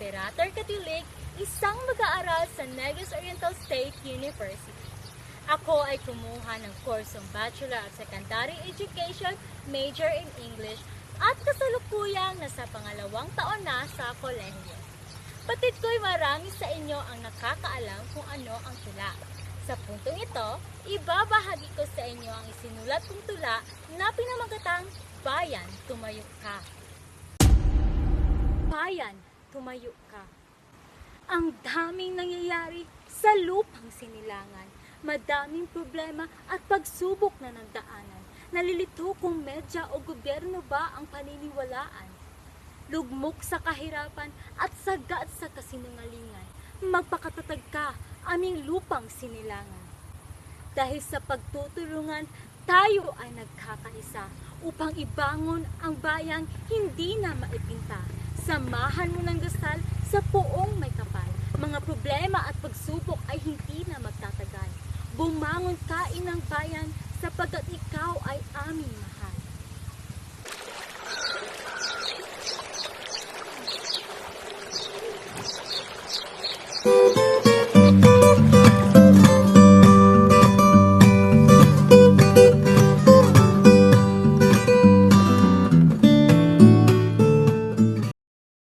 Imperator Katilig, isang mag-aaral sa Negros Oriental State University. Ako ay kumuha ng kursong Bachelor of Secondary Education, major in English, at kasalukuyang nasa pangalawang taon na sa kolehiyo. Batid ko'y marami sa inyo ang nakakaalam kung ano ang tula. Sa puntong ito, ibabahagi ko sa inyo ang isinulat kong tula na pinamagatang Bayan, Tumayo Ka. Bayan, tumayo ka. Ang daming nangyayari sa lupang sinilangan. Madaming problema at pagsubok na nagdaanan. Nalilito kung medya o gobyerno ba ang paniniwalaan. Lugmok sa kahirapan at sagad sa kasinungalingan. Magpakatatag ka, aming lupang sinilangan. Dahil sa pagtutulungan, tayo ay nagkakaisa upang ibangon ang bayang hindi na maipinta. Samahan mo ng dasal sa poong may kapal. Mga problema at pagsubok ay hindi na magtatagal. Bumangon ka inang bayan sapagkat ikaw ay aming mahal.